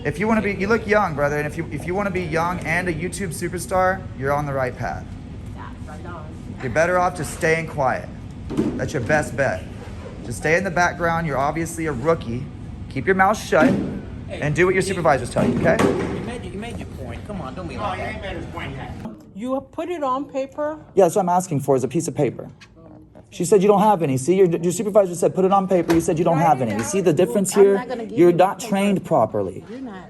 If you want to be, you look young, brother, and if you want to be young and a YouTube superstar, you're on the right path. You're better off just staying quiet. That's your best bet. Just stay in the background. You're obviously a rookie. Keep your mouth shut and do what your supervisors tell you, okay? You made your point. Come on, don't be like that. ain't made his point yet. You put it on paper? Yeah, that's what I'm asking for is a piece of paper. She said you don't have any. See, your supervisor said put it on paper. You said you don't have any. You see the difference here? You're not trained properly. You're not.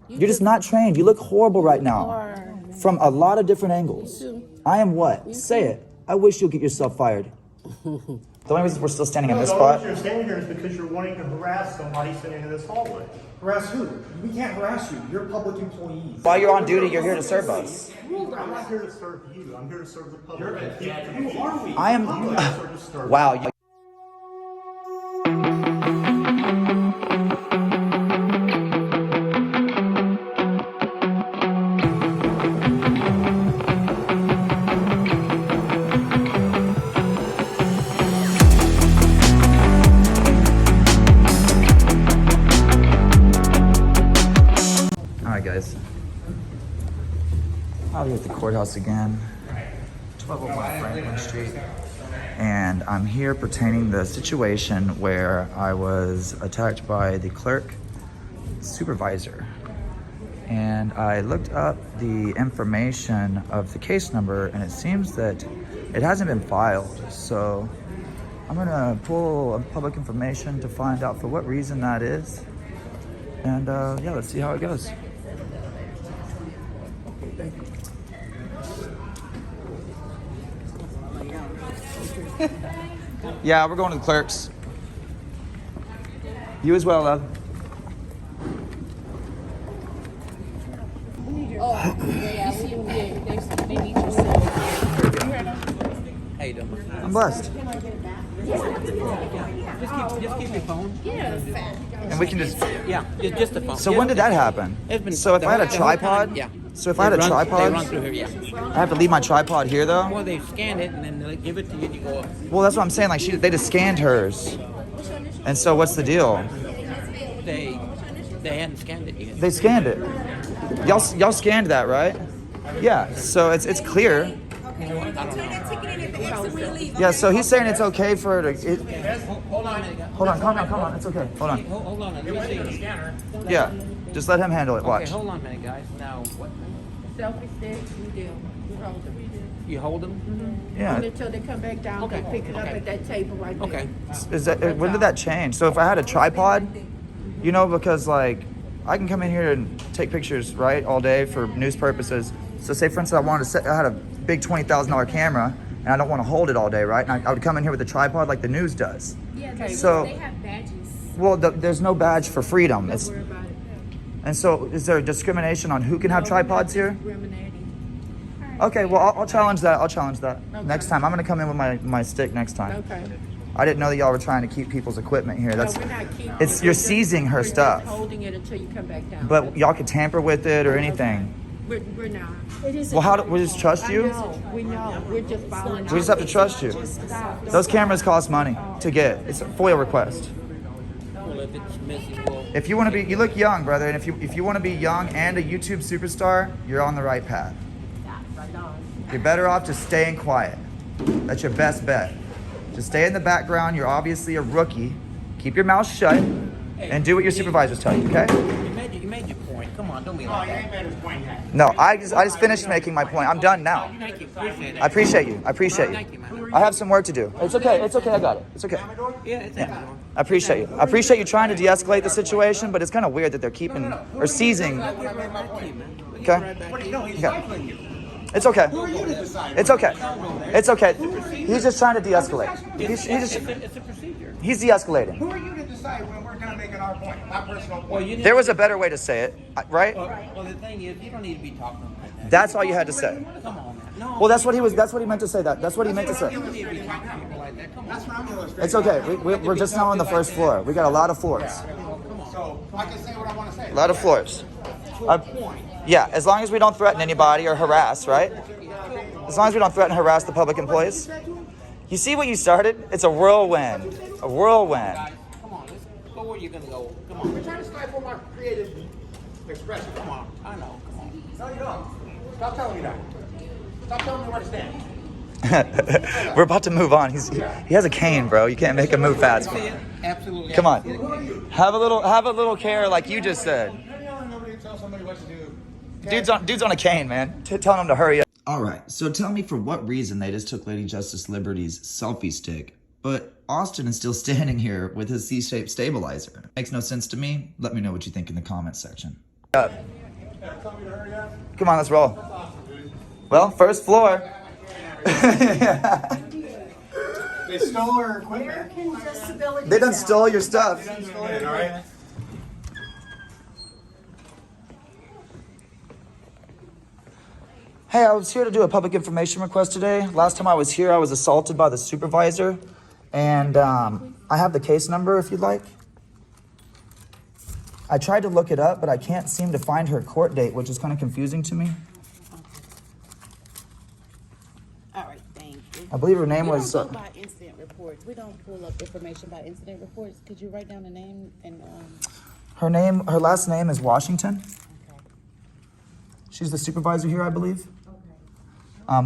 You're just not trained. You look horrible right now from a lot of different angles. I am what? Say it. I wish you'll get yourself fired. The only reason we're still standing in this spot. The only reason you're standing here is because you're wanting to harass somebody sitting in this hallway. Harass who? We can't harass you. You're public employees. While you're on duty, you're here to serve us. I'm not here to serve you. I'm here to serve the public. Who are we? I am. Wow. Guys, I'm here at the courthouse again, 1201 Franklin Street, and I'm here pertaining the situation where I was attacked by the clerk supervisor, and I looked up the information of the case number, and it seems that it hasn't been filed, so I'm gonna pull public information to find out for what reason that is, and yeah, let's see how it goes. Yeah, we're going to the Clerks. You as well, love. How you doing? I'm blessed. Just keep your phone. And we can just... Yeah, just the phone. So when did that happen? So if I had a tripod... Yeah. So if I had a They tripod... run through here, yeah. I have to leave my tripod here, though? Well, they scan it and then they give it to you and you go up. Well, that's what I'm saying. Like, they just scanned hers. And so what's the deal? They hadn't scanned it yet. They scanned it. Y'all scanned that, right? Yeah, so it's clear. Yeah, so he's saying it's okay for her to... Hold on. Hold on, calm down. It's okay. Hold on. Hold on. Let me see the scanner. Yeah, just let him handle it. Watch. Okay, hold on a minute, guys. Now, what? Selfie stick, you do. You hold them. You hold them? Yeah. Until they come back down, they pick it up at that table right there. Okay. Is that when did that change? So if I had a tripod, you know, because like I can come in here and take pictures, right, all day for news purposes. So say for instance I had a big $20,000 camera and I don't want to hold it all day, right? And I would come in here with a tripod like the news does. Yeah, so they have badges. Well, there's no badge for freedom. Don't worry about it. And so is there discrimination on who can have tripods here? Okay, well I'll challenge that. Okay. Next time. I'm gonna come in with my stick next time. Okay. I didn't know that y'all were trying to keep people's equipment here. That's No, we're not keeping it's it. you're seizing her stuff. Just holding it until you come back down. But y'all could tamper with it or anything. We're not. Well, how do we just trust you? We know. We're just following. We just have to trust you. Those cameras cost money to get. It's a FOIA request. Well, if it's missing, well... If you want to be, you look young, brother, and if you want to be young and a YouTube superstar, you're on the right path. You're better off just staying quiet. That's your best bet. Just stay in the background. You're obviously a rookie. Keep your mouth shut and do what your supervisors tell you, okay? You made your point. Come on, don't be No, like you that. ain't made his point yet. No, I just finished making my point. I'm done now. Thank you. Appreciate it. I appreciate you. Thank you, man. I have some work to do. It's okay. I got it. It's okay. Yeah, it's Ecuador. I appreciate you. I appreciate you trying to de-escalate the situation, but it's kind of weird that they're keeping or seizing. I'll get right back to you, man. We'll get Okay. right back to you. No, he's stifling you. It's okay. Who are you to decide? It's okay. It's okay. He's just trying to de-escalate. It's a procedure. He's de-escalating. Who are you to decide when we're gonna make an our point? My personal point. Well, you There was a better way to say it, right? Well, the thing is, you don't need to be talking like that. That's all you had to say. Come on, man. No. Well, that's what he meant to say. That's what he meant to say. You don't need to be talking to people like that. Come on. That's what I'm illustrating. It's okay. We're just now on the first floor. We got a lot of floors. So I can say what I want to say. A lot of floors. Yeah, as long as we don't threaten anybody or harass, right? As long as we don't threaten or harass the public employees. You see what you started? It's a whirlwind. A whirlwind. Come on, let's go go or you're gonna go? Come on. We're trying to stifle my creative expression. Come on. I know. Come on. No, you don't. Stop telling me that. Stop telling me where to stand. We're about to move on. He has a cane, bro. You can't make him move fast. Absolutely. Come on. Have a little care like you just said. Nobody tell somebody what to do. Dude's on a cane, man. Telling him to hurry up. All right. So tell me for what reason they just took Lady Justice Liberty's selfie stick, but Austin is still standing here with his C-shaped stabilizer. Makes no sense to me. Let me know what you think in the comments section. Up. Come on, let's roll. Well, first floor. They stole our equipment. They done stole your stuff. All right. Hey, I was here to do a public information request today. Last time I was here, I was assaulted by the supervisor. And I have the case number if you'd like. I tried to look it up, but I can't seem to find her court date, which is kind of confusing to me. All right, thank you. I believe her name We was... don't go by incident reports. We don't pull up information by incident reports. Could you write down the name and her last name is Washington. okay. She's the supervisor here, I believe.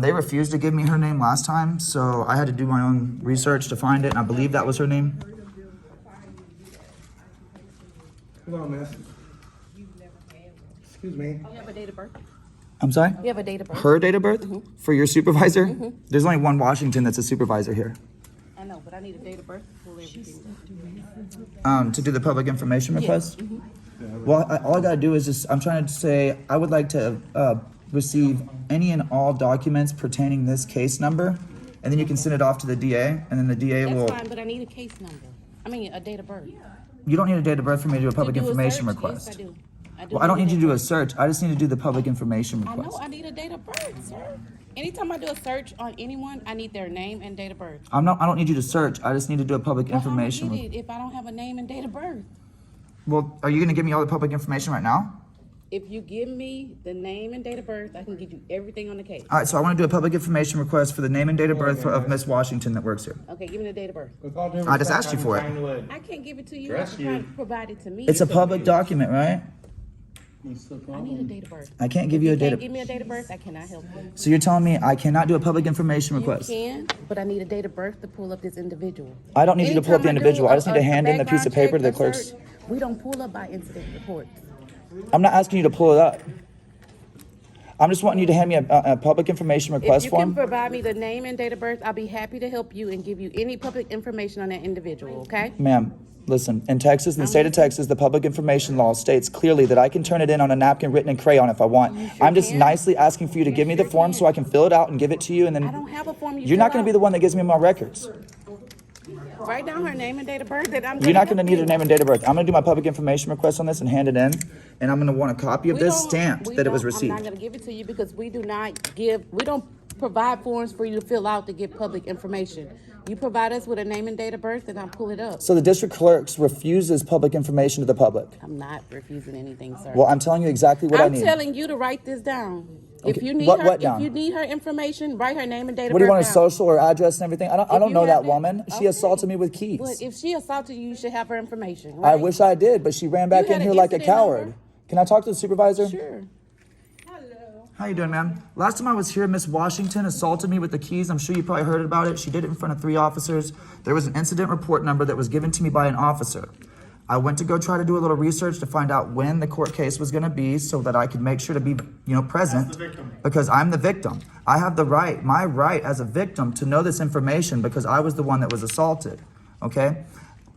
They refused to give me her name last time, so I had to do my own research to find it, and I believe that was her name. Hold on, miss. Excuse me. You have a date of birth? I'm sorry? You have a date of birth? Her date of birth? For your supervisor? There's only one Washington that's a supervisor here. I know, but I need a date of birth to pull everything. To do the public information request? Well, all I gotta do is just, I'm trying to say, I would like to receive any and all documents pertaining this case number, and then you can send it off to the DA, and then the DA will... That's fine, but I need a case number. I mean, a date of birth. You don't need a date of birth for me to do a public To do a information search? request. Yes, I do. Well, I don't need you to do a date search. I just need to do the public information of birth. I request. know, I need a date of birth, sir. Anytime I do a search on anyone, I need their name and date of birth. I don't need you to search. I just need to do a public Well, information. how am I get it if I don't have a name and date of birth? Well, are you gonna give me all the public information right now? If you give me the name and date of birth, I can give you everything on the case. All right, so I want to do a public information request for the name and date of birth of Miss Washington that works here. Okay, give me the date of birth. With all due I just respect, asked you I'm for it. trying to, I can't give it to you. Dress You have you. to provide it to me. It's a public document, right? I need a date of birth. I can't give you a date Can't of... give me a date of birth, I cannot help you. So you're telling me I cannot do a public information You request? can, but I need a date of birth to pull up this individual. I don't need you to pull up the Anytime individual. do I just need to hand in the piece of paper to the background clerks. check or search, we don't pull up by incident reports. I'm not asking you to pull it up. I'm just wanting you to hand me a public information If request you can form. provide me the name and date of birth, I'll be happy to help you and give you any public information on that individual, okay? Ma'am, listen, in Texas, in the state of Texas, the public information law states clearly that I can turn it in on a napkin written in crayon if I want. I'm just can. nicely asking for you to give me the form so I can fill it out and give it to you, and I then don't have a form you you're not fill going to be out. the one that gives me my records. Write down her name and date of birth that I'm You're not going to help need you. her name and date of birth. I'm going to do my public information request on this and hand it in, and I'm going to want a copy of We this don't- stamped we that it was don't- I'm not received. gonna give it to you because we don't provide forms for you to fill out to get public information. You provide us with a name and date of birth and I'll pull it up. So the district clerks refuses public information to the public. I'm not refusing anything, sir. Well, I'm telling you exactly what I I'm need. telling you to write this down. Okay, If you need what- her, what down? if you need her information, write her name and date of What do birth you want, her down. social or address and everything? I don't you know have that it- woman. She okay. assaulted me with keys. But if she assaulted you, you should have her information, I right? wish I did, but she ran back You in had here an like a incident coward. number? Can I talk to the supervisor? Sure. How you doing, ma'am? Last time I was here, Miss Washington assaulted me with the keys. I'm sure you probably heard about it. She did it in front of 3 officers. There was an incident report number that was given to me by an officer. I went to go try to do a little research to find out when the court case was going to be so that I could make sure to be, present. Because I'm the victim. I have the right, my right as a victim to know this information because I was the one that was assaulted. Okay?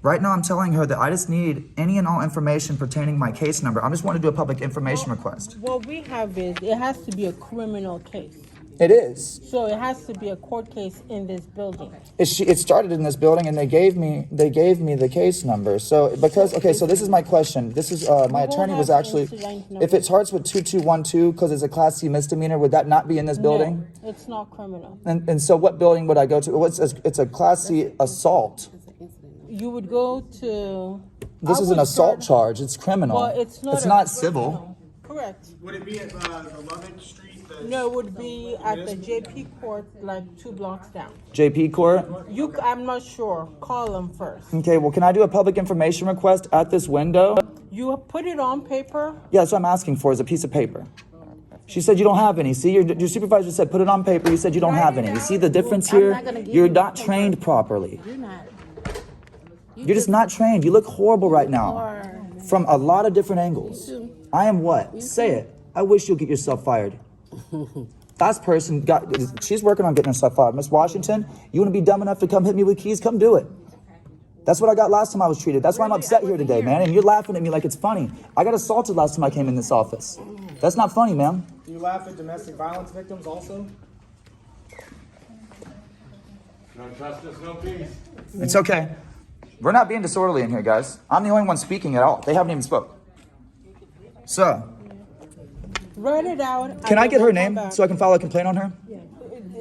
Right now I'm telling her that I just need any and all information pertaining my case number. I just want to do a public information request. What we have is, it has to be a criminal case. It is. So it has to be a court case in this building. It started in this building, and they gave me the case number. So so this is my question. This is my attorney was actually, if it starts with 2212 because it's a Class C misdemeanor, would that not be in this building? No, it's not criminal. And so what building would I go to? It's a Class C assault. You would go to. This I is an would assault start- charge. It's criminal. Well, it's not. It's a not criminal. civil. Correct. Would it be at 11th Street, No, it would be at the JP Court, like 2 blocks down. JP Court? I'm not sure. Call them first. Okay, well, can I do a public information request at this window? You put it on paper. Yeah, that's what I'm asking for, is a piece of paper. She said you don't have any. See, your supervisor said put it on paper. You said you don't have any. You see the difference I'm here? not gonna give You're you not paper. trained properly. You're not. You're just not trained. You look horrible right now are. from a lot of different angles. I am what? Say it. I wish you'll get yourself fired. Last person she's working on getting herself fired. Miss Washington, you want to be dumb enough to come hit me with keys? Come do it. That's what I got last time I was treated. That's why I'm upset here today, man. And you're laughing at me like it's funny. I got assaulted last time I came in this office. That's not funny, man. Do you laugh at domestic violence victims also? No justice, no peace. It's okay. We're not being disorderly in here, guys. I'm the only one speaking at all. They haven't even spoke. So, Write it out. can I get her name so I can file a complaint on her?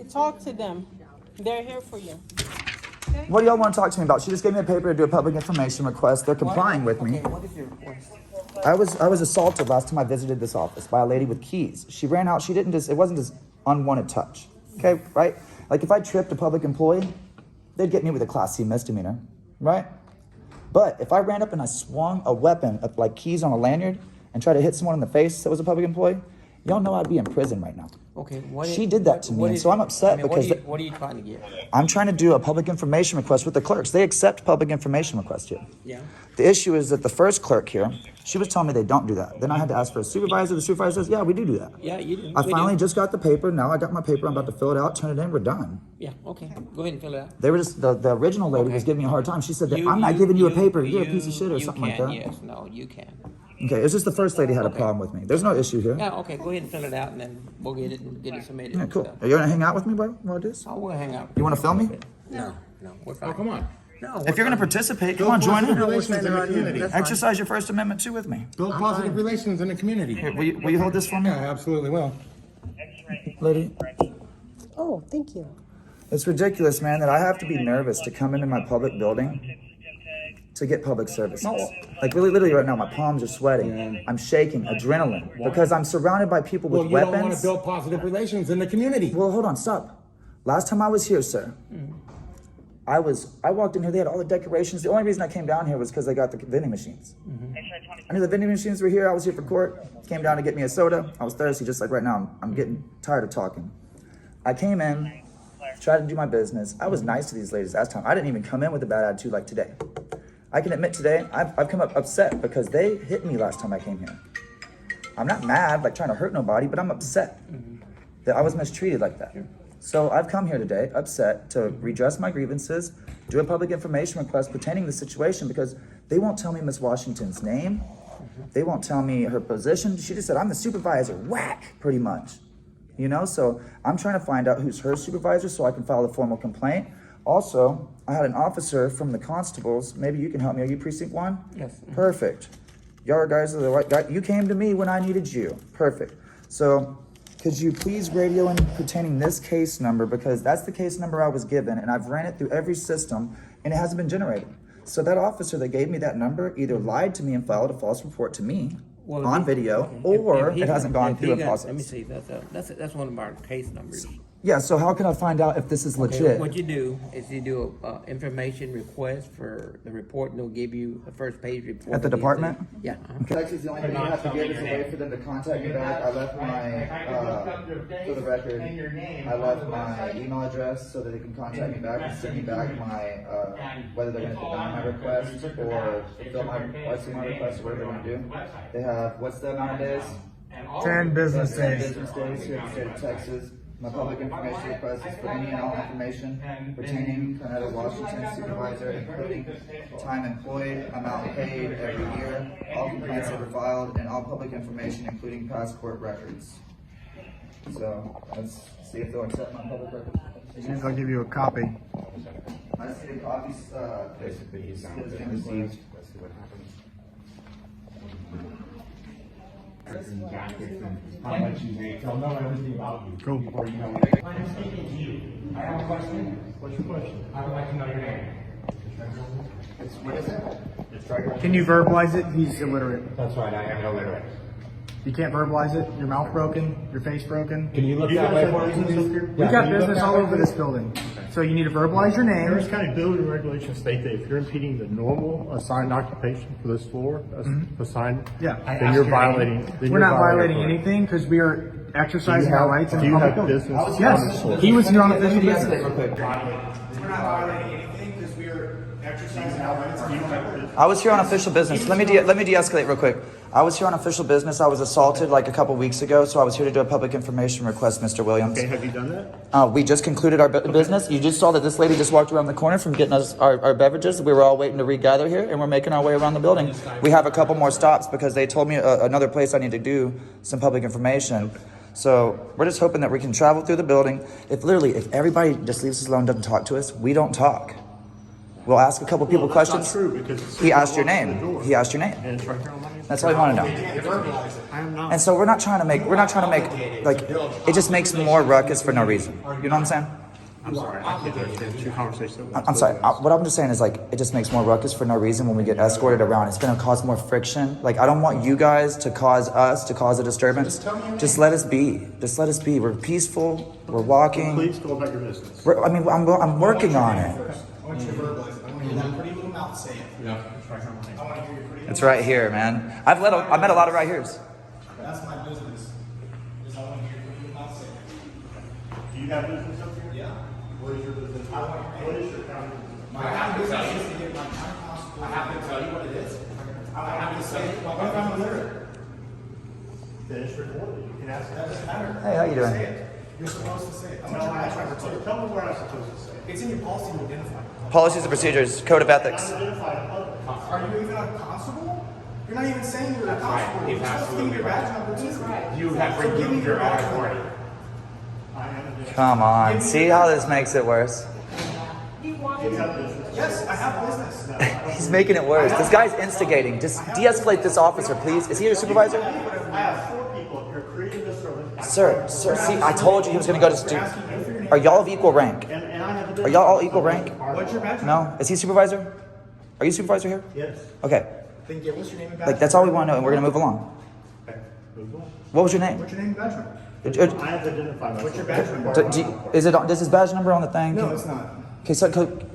Talk to them. They're here for you. What do y'all want to talk to me about? She just gave me a paper to do a public information request. They're complying with me. What is your request? I was assaulted last time I visited this office by a lady with keys. She ran out. She didn't it wasn't just unwanted touch. Okay, right? Like if I tripped a public employee, they'd get me with a Class C misdemeanor, right? But if I ran up and I swung a weapon of like keys on a lanyard and tried to hit someone in the face that was a public employee, y'all know I'd be in prison right now. Okay, She did that to me, and so I'm upset because what are you trying to get? I'm trying to do a public information request with the clerks. They accept public information requests here. Yeah. The issue is that the first clerk here, she was telling me they don't do that. Then I had to ask for a supervisor. The supervisor says, yeah, we do that. Yeah, you do. I We finally do. just got the paper. Now I got my paper. I'm about to fill it out, turn it in. We're done. Yeah, okay. Go ahead and fill it out. They were just, the original lady was giving me a hard time. She said that I'm not giving you a paper. You're a piece of shit or something like that. Yes, no, you can. Okay, it's just the first lady had a problem with me. There's no issue here. Yeah, okay, go ahead and fill it out and then we'll get it submitted. Yeah, and cool. stuff. Are you gonna hang out with me while I do this? Oh, we'll hang out. You want to film me? No, we're fine. Oh, come on. No, If you're gonna participate, come on, join in. Relations in the community. Exercise your First Amendment too with me. Build positive relations in the community. Here, will you hold this for me, Yeah, I absolutely will. lady? Oh, thank you. It's ridiculous, man, that I have to be nervous to come into my public building to get public services. Like really, literally right now, my palms are sweating. I'm shaking, adrenaline, because I'm surrounded by people with Well, you don't want to weapons. build positive relations in the community. Well, hold on, stop. Last time I was here, sir, I walked in here, they had all the decorations. The only reason I came down here was because they got the vending machines. I knew the vending machines were here. I was here for court. Came down to get me a soda. I was thirsty, just like right now. I'm getting tired of talking. I came in, tried to do my business. I was nice to these ladies last time. I didn't even come in with a bad attitude like today. I can admit today, I've come up upset because they hit me last time I came here. I'm not mad, like trying to hurt nobody, but I'm upset that I was mistreated like that. So I've come here today upset to redress my grievances, do a public information request pertaining to the situation because they won't tell me Miss Washington's name. They won't tell me her position. She just said, I'm the supervisor, whack, pretty much. You know, so I'm trying to find out who's her supervisor so I can file a formal complaint. Also, I had an officer from the constables. Maybe you can help me. Are you precinct 1? Yes. Perfect. Y'all guys are the right guy. You came to me when I needed you. Perfect. So could you please radio in pertaining this case number because that's the case number I was given and I've ran it through every system and it hasn't been generated. So that officer that gave me that number either lied to me and filed a false report to me on video or it hasn't gone through a process. Let me see, that's one of our case numbers. Yeah, so how can I find out if this is Okay, legit? what you do is you do a information request for the report, and they'll give you a first page report. At the department? Yeah. Text is the only thing you have to give is a way for them to contact me back. I left my, for the record, I left my email address so that they can contact me back and send me back my, whether they're gonna deny my request or fill my, RC my request or whatever they're gonna do. They have, what's the amount of days? 10 business 10 days. business days here in the state of Texas. My public information request is for any and all information pertaining to another Washington supervisor, including time employed, amount paid every year, all complaints ever filed, and all public information, including passport records. So let's see if they'll accept my public records. I'll give you a copy. I see the copies, Basically, he's not citizen received. received. Let's see what happens. I'll let you make. They'll know everything about you. Cool. Before you know it. I'm speaking to you. I have a question. What's your question? I would like to know your name. What is it? Can you verbalize it? He's illiterate. That's right, I am illiterate. You can't verbalize it. Your mouth broken. Your face broken. Can you look You that guys way have for business up me? here? We got business all over this building. So you need to verbalize your name. Harris County building regulations state that if you're impeding the normal assigned occupation for this floor, assigned, Yeah. then you're violating. then We're you're not violating our code. anything because we are exercising our rights in Do you public have building. business on this Yes, floor? he was here on official business. We're not violating anything because we are exercising our rights in public building. I was here on official business. Let me de-escalate real quick. I was here on official business. I was assaulted like a couple weeks ago, so I was here to do a public information request, Mr. Williams. Okay, have you done that? We just concluded our business. You just saw that this lady just walked around the corner from getting us our beverages. We were all waiting to regather here, and we're making our way around the building. We have a couple more stops because they told me another place I need to do some public information. So we're just hoping that we can travel through the building. If everybody just leaves us alone, doesn't talk to us, we don't talk. We'll ask a couple people Well, that's questions. not true because it's He asked your right on the name. door. He asked your name. And it's right here on my name. That's all I want to know. I am not. And so we're not trying to make like it just makes more ruckus for no reason. You know what I'm saying? I'm sorry, I can't understand two conversations at once. I'm sorry. What I'm just saying is like it just makes more ruckus for no reason when we get escorted around. It's gonna cause more friction. Like I don't want you guys to cause a disturbance. Just let us be. Just let us be. We're peaceful. We're walking. Please go about your business. I'm working on it. I want you to verbalize it. I want to hear that pretty little mouth say it. Yeah, it's right here on my name. I want to hear your pretty It's right here, man. I've met a lot of right here's. That's my business. Is I want to hear your pretty little mouth say it. Do you have business up here? Yeah. What is your business? What is your county business? My business is to get my town constable. I have to tell you what it is. I have to say, what if I'm illiterate? Then it's recorded. You can ask That doesn't matter. Hey, how you doing? Say it. You're supposed to say it. I'm No, not I your have too. to tell me what I'm supposed to say. It's in your policy to identify. Policies and procedures, code of ethics. Identify a public. Are you even a constable? You're not even saying you're a constable. You're supposed to give me your badge number too. You have to give me your own authority. I am a Come on. See how this makes it worse? Yes, I have business. He's making it worse. This guy's instigating. Just de-escalate this officer, please. Is he your supervisor? I have 4 people up here creating this service. Sir, see, I told you he was going to go to Are y'all of equal rank? And I have a Are y'all all equal rank? What's your badge? No? Is he supervisor? Are you supervisor here? Yes. Okay. Then give us your name and badge. Like, that's all we want to know, and we're going to move along. Okay. Move on. What was your name? What's your name and badge number? I have to identify myself. What's your badge number? Does his badge number on the thing? No, it's not. Okay, so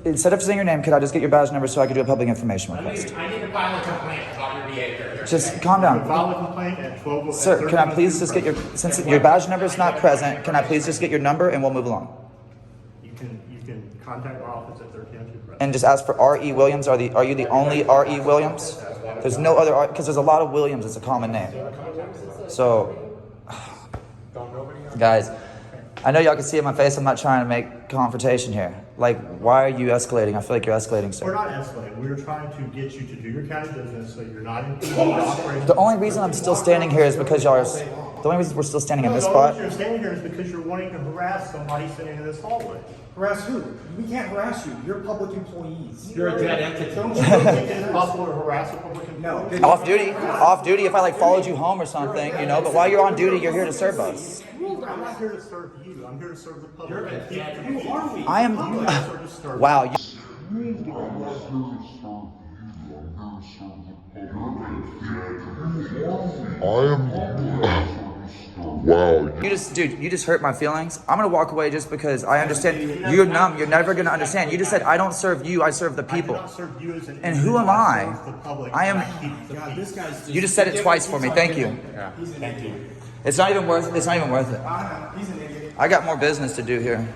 instead of saying your name, could I just get your badge number so I can do a public information request? I need to file a complaint about your behavior. Just calm down. File a complaint at 12. Sir, can I please just get since your badge number is not present, can I please just get your number and we'll move along? You can contact our office at 1302 Preston. And just ask for R.E. Williams. Are you the only R.E. Williams? There's no other R, because there's a lot of Williams. It's a common name. So, guys, I know y'all can see in my face I'm not trying to make confrontation here. Like, why are you escalating? I feel like you're escalating, We're sir. not escalating. We're trying to get you to do your county business so you're not impeding the operation. The only reason I'm still standing here is because y'all are. The only reason we're still standing in this The only reason spot. you're standing here is because you're wanting to harass somebody sitting in this hallway. Harass who? We can't harass you. You're public employees. You're a dead entity. Don't you think it's possible to harass a public employee? No. Off duty if I like followed you home or something, you know. But while you're on duty, you're here to serve us. I'm not here to serve you. I'm here to serve the public. Who are we? I am. I'm here to serve Wow. You, Wow. you just hurt my feelings. I'm gonna walk away just because I understand. You're numb. You're never gonna understand. You just said I don't serve you. I serve the I do people. not serve you as an And who am individual. I? serve the public, I am- and keep the God, this guy's just, You just said it twice for me. Thank you. Thank you. It's not even worth. It's not even worth it. he's an idiot. I got more business to do here.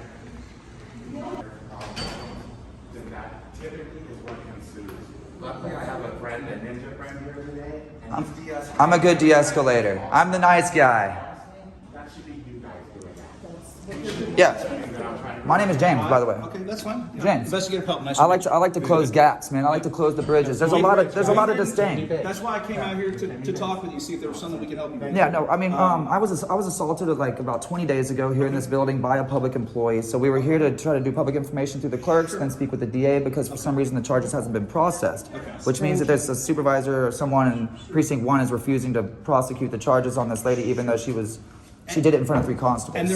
Luckily, I have a friend, a ninja friend here today, and he's de-escalating. I'm a good de-escalator. I'm the nice guy. That should be you guys doing that. Yeah. My name is James, by the way. Okay, that's fine. James. Investigative help. Nice. I like to close gaps, man. I like to close the bridges. There's a lot of disdain. That's why I came out here to talk with you, see if there was something we could help you with. Yeah, no, I mean, I was assaulted like about 20 days ago here in this building by a public employee. So we were here to try to do public information through the clerks, then speak with the DA because for some reason the charges hasn't been processed, which means that there's a supervisor or someone in precinct 1 is refusing to prosecute the charges on this lady, even though she was She did it in front of 3 constables. And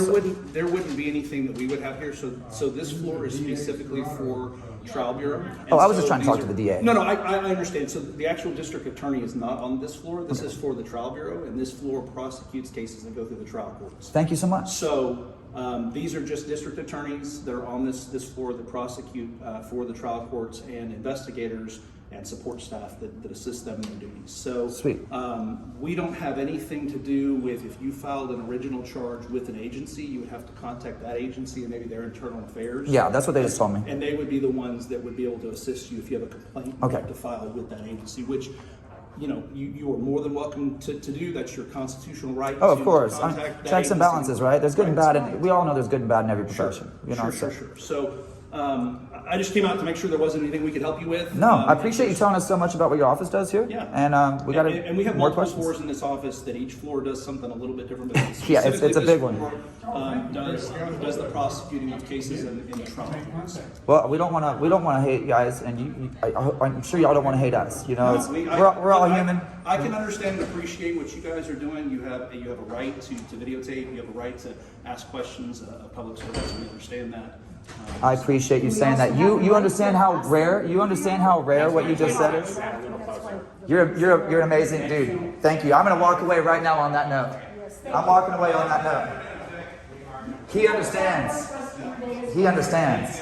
there wouldn't be anything that we would have here, so this floor is specifically for trial bureau. And Oh, I was just so trying to talk these to are- the DA. No, I understand. So the actual district attorney is not on this floor. This is for the trial bureau, and this floor prosecutes cases that go through the trial courts. Thank you so much. So these are just district attorneys that are on this floor that prosecute for the trial courts, and investigators and support staff that assist them in their duties. So Sweet. we don't have anything to do with, if you filed an original charge with an agency, you would have to contact that agency and maybe their internal affairs. Yeah, that's what they just told me. And they would be the ones that would be able to assist you if you have a complaint you Okay. have to file with that agency, which, you know, you are more than welcome to do. That's your constitutional right. Oh, of to course. contact that Checks and agency. balances, right? There's good and bad, and we all know there's good and bad in every profession. You know, Sure. so- So I just came out to make sure there wasn't anything we could help you with. No, I appreciate you telling us so much about what your office does here. Yeah. And we got And we have more multiple questions. floors in this office that each floor does something a little bit different. But Yeah, it's a specifically big this one. floor, does the prosecuting of cases in the trial courts. Well, we don't want to hate you guys, and I'm sure y'all don't want to hate us. You know, No, it's, I- we're all I- human. I can understand and appreciate what you guys are doing. You have a right to videotape. You have a right to ask questions of public service. We understand that. I appreciate you saying that. You understand how rare what you just said is. You're an amazing dude. Thank you. I'm gonna walk away right now on that note. I'm walking away on that note. He understands. He understands.